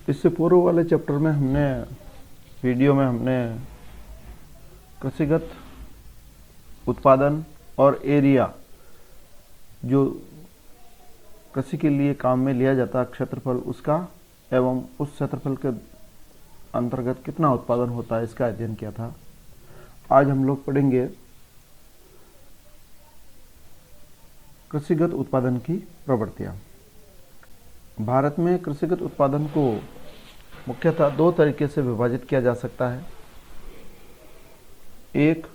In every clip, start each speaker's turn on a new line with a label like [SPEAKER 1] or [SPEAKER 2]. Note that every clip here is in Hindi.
[SPEAKER 1] इससे पूर्व वाले चैप्टर में वीडियो में हमने कृषिगत उत्पादन और एरिया, जो कृषि के लिए काम में लिया जाता है क्षेत्रफल, उसका एवं उस क्षेत्रफल के अंतर्गत कितना उत्पादन होता है, इसका अध्ययन किया था। आज हम लोग पढ़ेंगे कृषिगत उत्पादन की प्रवृत्तियाँ। भारत में कृषिगत उत्पादन को मुख्यतः दो तरीके से विभाजित किया जा सकता है, एक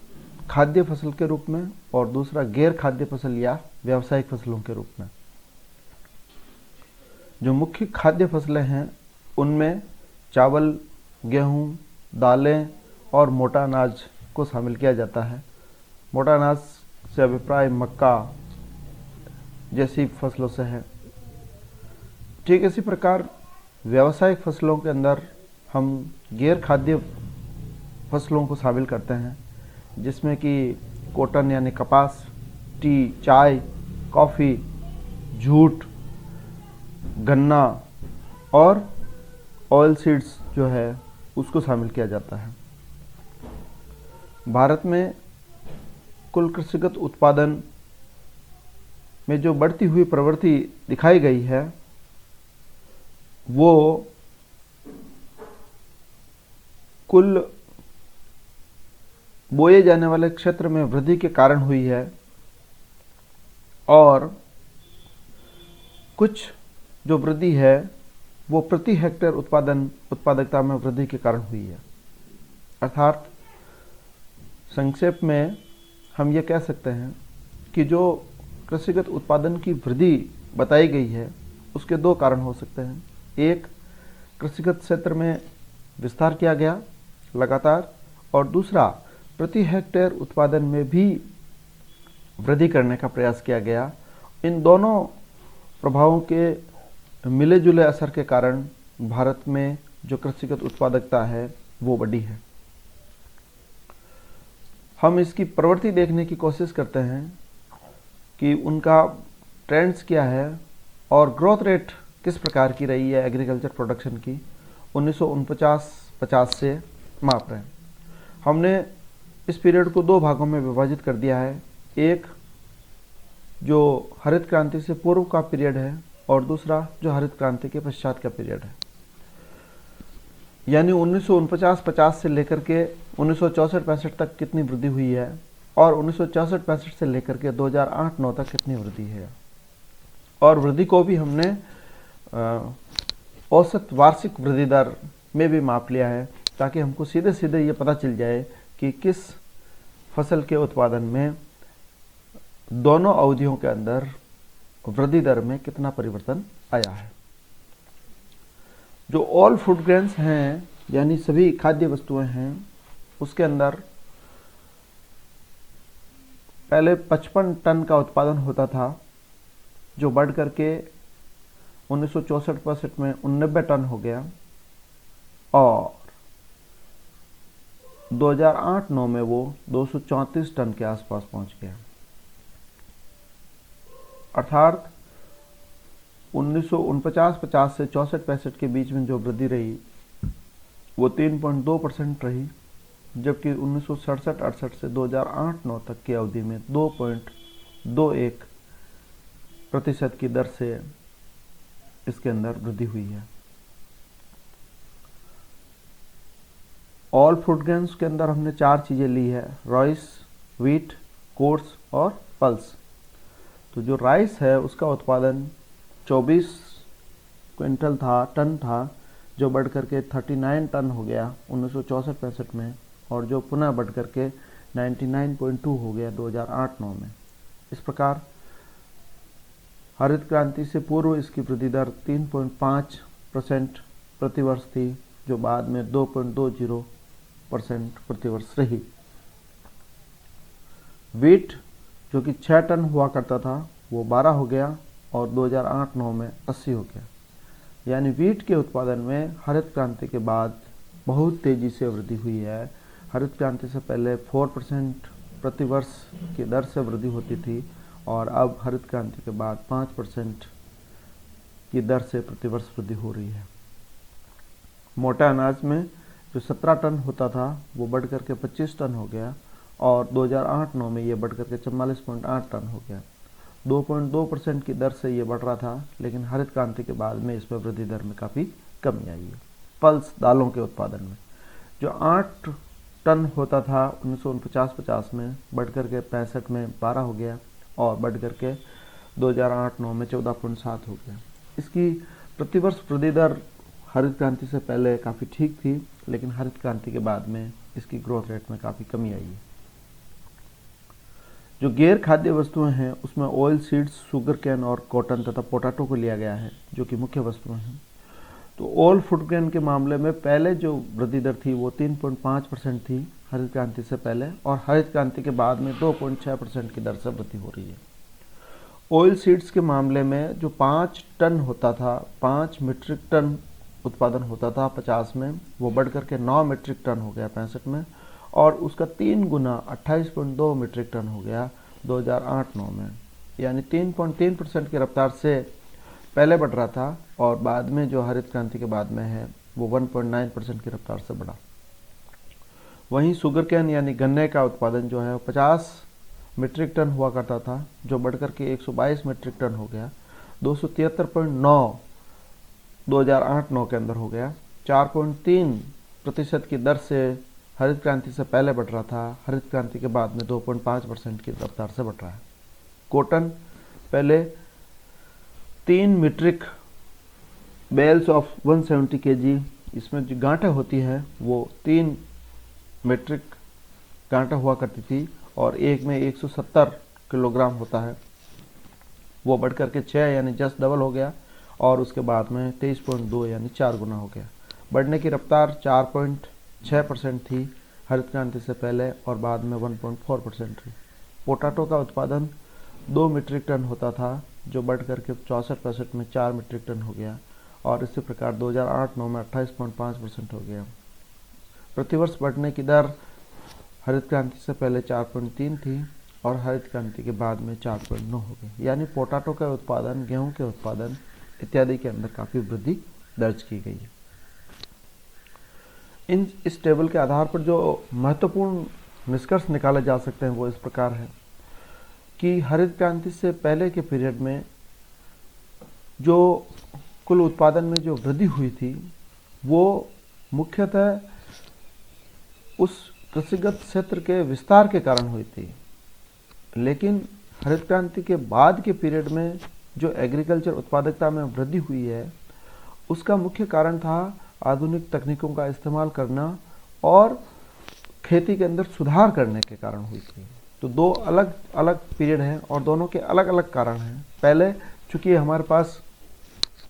[SPEAKER 1] खाद्य फसल के रूप में और दूसरा गैर खाद्य फसल या व्यावसायिक फसलों के रूप में। जो मुख्य खाद्य फसलें हैं उनमें चावल, गेहूं, दालें और मोटा अनाज को शामिल किया जाता है। मोटा अनाज से अभिप्राय मक्का जैसी फसलों से है। ठीक इसी प्रकार व्यावसायिक फसलों के अंदर हम गैर खाद्य फसलों को शामिल करते हैं, जिसमें कि कॉटन यानी कपास, टी, चाय, कॉफ़ी, जूट, गन्ना और ऑयल सीड्स जो है उसको शामिल किया जाता है। भारत में कुल कृषिगत उत्पादन में जो बढ़ती हुई प्रवृत्ति दिखाई गई है वो कुल बोए जाने वाले क्षेत्र में वृद्धि के कारण हुई है और कुछ जो वृद्धि है वो प्रति हेक्टेयर उत्पादकता में वृद्धि के कारण हुई है। अर्थात संक्षेप में हम ये कह सकते हैं कि जो कृषिगत उत्पादन की वृद्धि बताई गई है उसके दो कारण हो सकते हैं। एक, कृषिगत क्षेत्र में विस्तार किया गया लगातार, और दूसरा, प्रति हेक्टेयर उत्पादन में भी वृद्धि करने का प्रयास किया गया। इन दोनों प्रभावों के मिले जुले असर के कारण भारत में जो कृषिगत उत्पादकता है वो बढ़ी है। हम इसकी प्रवृत्ति देखने की कोशिश करते हैं कि उनका ट्रेंड्स क्या है और ग्रोथ रेट किस प्रकार की रही है एग्रीकल्चर प्रोडक्शन की 1949-50 से माप रहे हैं। हमने इस पीरियड को दो भागों में विभाजित कर दिया है, एक जो हरित क्रांति से पूर्व का पीरियड है और दूसरा जो हरित क्रांति के पश्चात का पीरियड है। यानी 1949-50 से लेकर के 1964-65 तक कितनी वृद्धि हुई है और 1964-65 से लेकर के 2008-9 तक कितनी वृद्धि है। और वृद्धि को भी हमने औसत वार्षिक वृद्धि दर में भी माप लिया है, ताकि हमको सीधे सीधे ये पता चल जाए कि किस फसल के उत्पादन में दोनों अवधियों के अंदर वृद्धि दर में कितना परिवर्तन आया है। जो ऑल फूड ग्रेन्स हैं यानी सभी खाद्य वस्तुएं हैं, उसके अंदर पहले 55 टन का उत्पादन होता था, जो बढ़ करके 1964-65 में 89 टन हो गया और 2008-9 में वो 234 टन के आसपास पहुंच गया। अर्थात 1949-50 से 64-65 के बीच में जो वृद्धि रही वो 3.2% रही, जबकि 1967-68 से 2008-9 तक की अवधि में 2.21% की दर से इसके अंदर वृद्धि हुई है। ऑल फूड ग्रेन्स के अंदर हमने चार चीज़ें ली है, राइस, व्हीट, कोर्स और पल्स। तो जो राइस है उसका उत्पादन 24 क्विंटल टन था, जो बढ़ करके 39 टन हो गया 1964-65 में, और जो पुनः बढ़ करके 99.2 हो गया 2008-9 में। इस प्रकार हरित क्रांति से पूर्व इसकी वृद्धि दर 3.5% प्रतिवर्ष थी, जो बाद में 2.20% प्रतिवर्ष रही। व्हीट जो कि 6 टन हुआ करता था वो 12 हो गया और 2008-9 में 80 हो गया। यानी व्हीट के उत्पादन में हरित क्रांति के बाद बहुत तेज़ी से वृद्धि हुई है। हरित क्रांति से पहले 4% प्रतिवर्ष की दर से वृद्धि होती थी और अब हरित क्रांति के बाद 5% की दर से प्रतिवर्ष वृद्धि हो रही है। मोटे अनाज में जो 17 टन होता था वो बढ़ करके 25 टन हो गया और 2008-9 में ये बढ़ करके 44.8 टन हो गया। 2.2% की दर से ये बढ़ रहा था, लेकिन हरित क्रांति के बाद में इसमें वृद्धि दर में काफ़ी कमी आई है। पल्स दालों के उत्पादन में जो 8 टन होता था 1949-50 में, बढ़ करके 65 में 12 हो गया और बढ़ करके 2008-9 में 14.7 हो गया। इसकी प्रतिवर्ष वृद्धि दर हरित क्रांति से पहले काफ़ी ठीक थी, लेकिन हरित क्रांति के बाद में इसकी ग्रोथ रेट में काफ़ी कमी आई है। जो गैर खाद्य वस्तुएं हैं उसमें ऑयल सीड्स, शुगर कैन और कॉटन तथा पोटैटो को लिया गया है, जो कि मुख्य वस्तुएं हैं। तो ऑल फूड ग्रेन के मामले में पहले जो वृद्धि दर थी वो 3.5% थी हरित क्रांति से पहले, और हरित क्रांति के बाद में 2.6% की दर से वृद्धि हो रही है। ऑयल सीड्स के मामले में जो 5 टन होता था, 5 मीट्रिक टन उत्पादन होता था 50 में, वो बढ़ करके 9 मीट्रिक टन हो गया 65 में, और उसका 3 गुना 28.2 मीट्रिक टन हो गया 2008-9 में। यानी 3.3% की रफ्तार से पहले बढ़ रहा था और बाद में जो हरित क्रांति के बाद में है वो 1.9% की रफ्तार से बढ़ा। वहीं शुगर कैन यानी गन्ने का उत्पादन जो है 50 मीट्रिक टन हुआ करता था, जो बढ़कर के 122 मीट्रिक टन हो गया। 273.9 2008-9 के अंदर हो गया। 4.3% की दर से हरित क्रांति से पहले बढ़ रहा था, हरित क्रांति के बाद में 2.5% की रफ्तार से बढ़ रहा है। कॉटन पहले 3 मीट्रिक बेल्स ऑफ 170 kg, इसमें जो गांठें होती है वो 3 मीट्रिक गांठें हुआ करती थी और एक में 170 किलोग्राम होता है, वो बढ़ करके 6 यानी जस्ट डबल हो गया, और उसके बाद में 23.2 यानी 4 गुना हो गया। बढ़ने की रफ्तार 4.6% थी हरित क्रांति से पहले और बाद में 1.4% थी। पोटैटो का उत्पादन 2 मीट्रिक टन होता था, जो बढ़ करके 64-65 में 4 मीट्रिक टन हो गया, और इसी प्रकार 2008-9 में 28.5% हो गया। प्रतिवर्ष बढ़ने की दर हरित क्रांति से पहले 4.3 थी और हरित क्रांति के बाद में 4.9 हो गई। यानी पोटैटो का उत्पादन, गेहूं के उत्पादन इत्यादि के अंदर काफ़ी वृद्धि दर्ज की गई है। इस टेबल के आधार पर जो महत्वपूर्ण निष्कर्ष निकाले जा सकते हैं वो इस प्रकार है कि हरित क्रांति से पहले के पीरियड में जो कुल उत्पादन में जो वृद्धि हुई थी वो मुख्यतः उस कृषिगत क्षेत्र के विस्तार के कारण हुई थी, लेकिन हरित क्रांति के बाद के पीरियड में जो एग्रीकल्चर उत्पादकता में वृद्धि हुई है उसका मुख्य कारण था आधुनिक तकनीकों का इस्तेमाल करना और खेती के अंदर सुधार करने के कारण हुई थी। तो दो अलग अलग पीरियड हैं और दोनों के अलग अलग कारण हैं। पहले चूंकि हमारे पास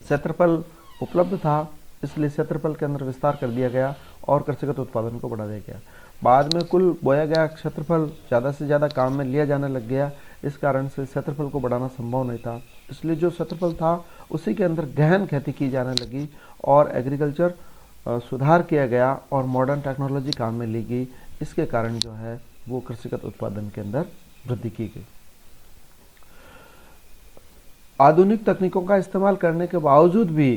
[SPEAKER 1] क्षेत्रफल उपलब्ध था, इसलिए क्षेत्रफल के अंदर विस्तार कर दिया गया और कृषिगत उत्पादन को बढ़ा दिया गया। बाद में कुल बोया गया क्षेत्रफल ज़्यादा से ज़्यादा काम में लिया जाने लग गया, इस कारण से क्षेत्रफल को बढ़ाना संभव नहीं था, इसलिए जो क्षेत्रफल था उसी के अंदर गहन खेती की जाने लगी और एग्रीकल्चर सुधार किया गया और मॉडर्न टेक्नोलॉजी काम में ली गई। इसके कारण जो है वो कृषिगत उत्पादन के अंदर वृद्धि की गई। आधुनिक तकनीकों का इस्तेमाल करने के बावजूद भी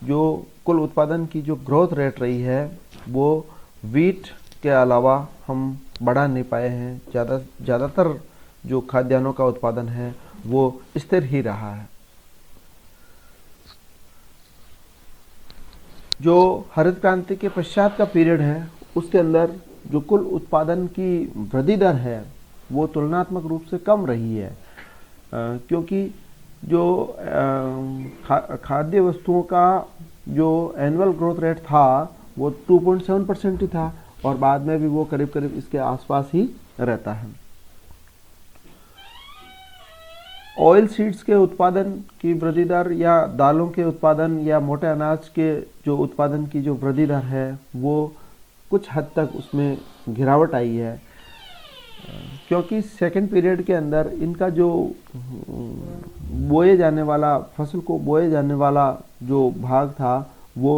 [SPEAKER 1] जो कुल उत्पादन की जो ग्रोथ रेट रही है वो वीट के अलावा हम बढ़ा नहीं पाए हैं। ज़्यादातर जो खाद्यान्नों का उत्पादन है वो स्थिर ही रहा है। जो हरित क्रांति के पश्चात का पीरियड है उसके अंदर जो कुल उत्पादन की वृद्धि दर है वो तुलनात्मक रूप से कम रही है, क्योंकि जो खाद्य वस्तुओं का जो एनुअल ग्रोथ रेट था वो 2.7% ही था और बाद में भी वो करीब करीब इसके आसपास ही रहता है। ऑयल सीड्स के उत्पादन की वृद्धि दर या दालों के उत्पादन या मोटे अनाज के जो उत्पादन की जो वृद्धि दर है वो कुछ हद तक उसमें गिरावट आई है, क्योंकि सेकंड पीरियड के अंदर इनका जो बोए जाने वाला फसल को बोए जाने वाला जो भाग था वो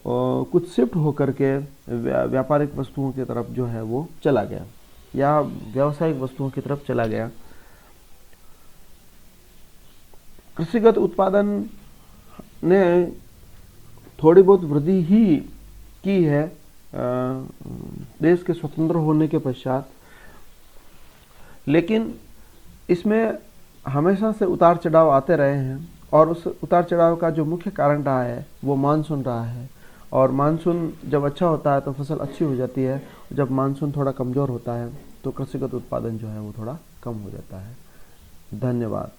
[SPEAKER 1] कुछ शिफ्ट होकर के व्यापारिक वस्तुओं की तरफ जो है वो चला गया या व्यावसायिक वस्तुओं की तरफ चला गया। कृषिगत उत्पादन ने थोड़ी बहुत वृद्धि ही की है देश के स्वतंत्र होने के पश्चात, लेकिन इसमें हमेशा से उतार चढ़ाव आते रहे हैं और उस उतार चढ़ाव का जो मुख्य कारण रहा है वो मानसून रहा है। और मानसून जब अच्छा होता है तो फसल अच्छी हो जाती है, जब मानसून थोड़ा कमज़ोर होता है तो कृषिगत उत्पादन जो है वो थोड़ा कम हो जाता है। धन्यवाद।